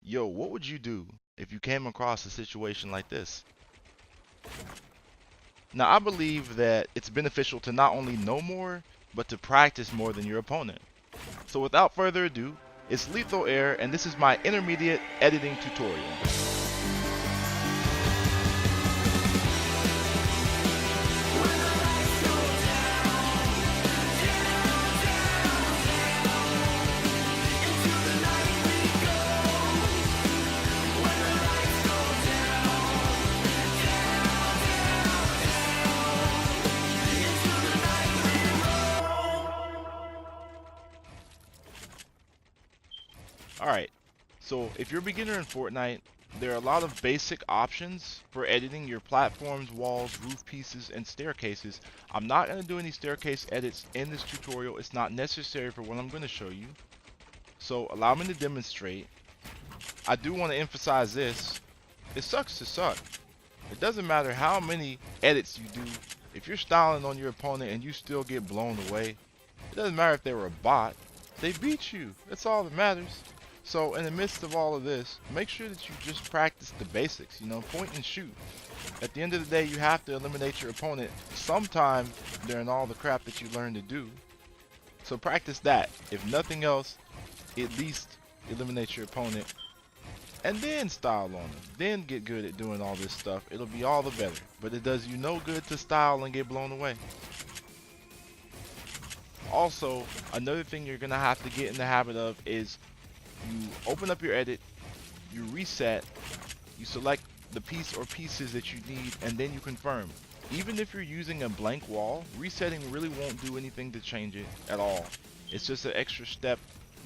Yo, what would you do if you came across a situation like this? Now, I believe that it's beneficial to not only know more, but to practice more than your opponent. So without further ado, it's Lethal Air, and this is my intermediate editing tutorial. Alright, so if you're a beginner in Fortnite, there are a lot of basic options for editing your platforms, walls, roof pieces, and staircases. I'm not going to do any staircase edits in this tutorial. It's not necessary for what I'm going to show you. So allow me to demonstrate. I do want to emphasize this. It sucks to suck. It doesn't matter how many edits you do. If you're styling on your opponent and you still get blown away, it doesn't matter if they were a bot. They beat you. That's all that matters. So in the midst of all of this, make sure that you just practice the basics, point and shoot. At the end of the day, you have to eliminate your opponent sometime during all the crap that you learn to do. So practice that. If nothing else, at least eliminate your opponent and then style on them. Then get good at doing all this stuff. It'll be all the better. But it does you no good to style and get blown away. Also, another thing you're going to have to get in the habit of is you open up your edit, you reset, you select the piece or pieces that you need, and then you confirm. Even if you're using a blank wall, resetting really won't do anything to change it at all. It's just an extra step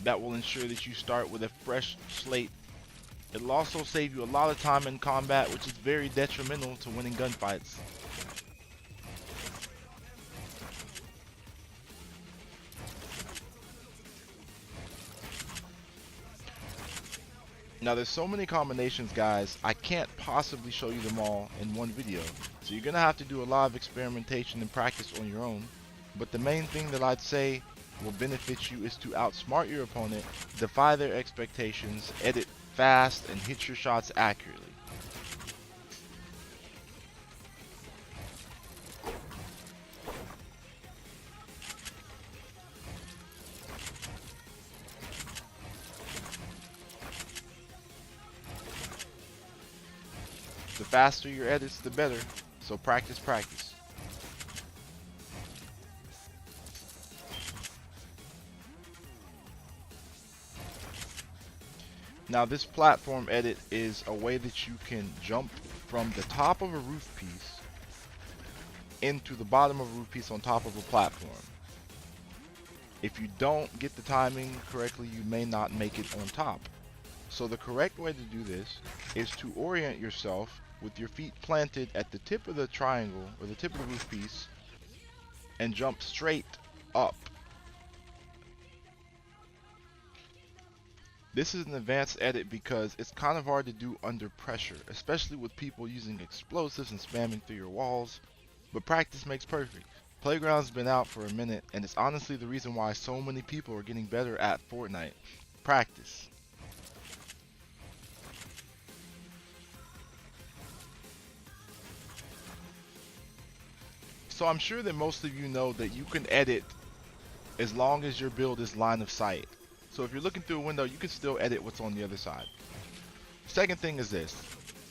that will ensure that you start with a fresh slate. It'll also save you a lot of time in combat, which is very detrimental to winning gunfights. Now there's so many combinations, guys, I can't possibly show you them all in one video. So you're going to have to do a lot of experimentation and practice on your own. But the main thing that I'd say will benefit you is to outsmart your opponent, defy their expectations, edit fast, and hit your shots accurately. The faster your edits, the better. So practice, practice. Now this platform edit is a way that you can jump from the top of a roof piece into the bottom of a roof piece on top of a platform. If you don't get the timing correctly, you may not make it on top. So the correct way to do this is to orient yourself with your feet planted at the tip of the triangle or the tip of the roof piece and jump straight up. This is an advanced edit because it's kind of hard to do under pressure, especially with people using explosives and spamming through your walls, but practice makes perfect. Playground's been out for a minute, and it's honestly the reason why so many people are getting better at Fortnite. Practice. So I'm sure that most of you know that you can edit as long as your build is line of sight. So if you're looking through a window, you can still edit what's on the other side. Second thing is this.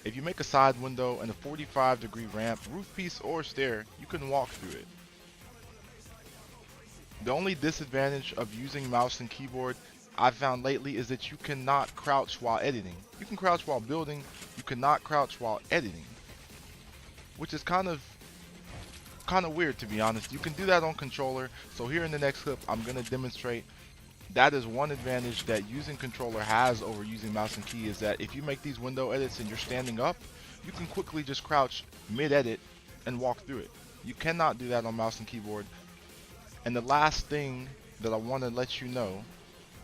If you make a side window and a 45-degree ramp, roof piece, or stair, you can walk through it. The only disadvantage of using mouse and keyboard I've found lately is that you cannot crouch while editing. You can crouch while building, you cannot crouch while editing. Which is kind of weird, to be honest. You can do that on controller. So here in the next clip, I'm going to demonstrate that is one advantage that using controller has over using mouse and key, is that if you make these window edits and you're standing up, you can quickly just crouch mid-edit and walk through it. You cannot do that on mouse and keyboard. And the last thing that I want to let you know,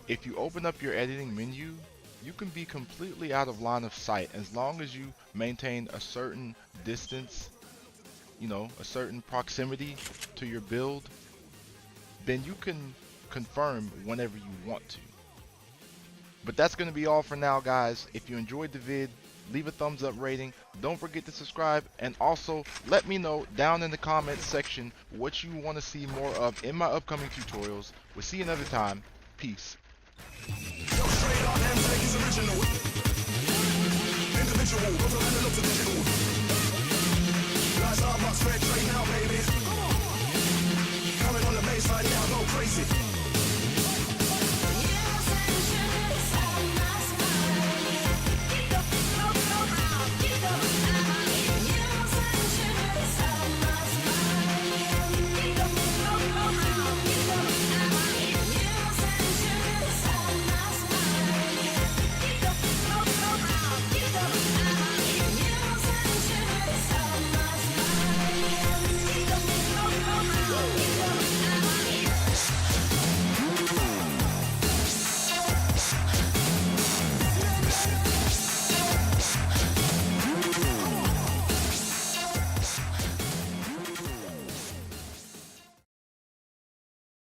if you open up your editing menu, you can be completely out of line of sight as long as you maintain a certain distance, a certain proximity to your build, then you can confirm whenever you want to. But that's going to be all for now, guys. If you enjoyed the vid, leave a thumbs up rating. Don't forget to subscribe, and also let me know down in the comments section what you want to see more of in my upcoming tutorials. We'll see you another time. Peace.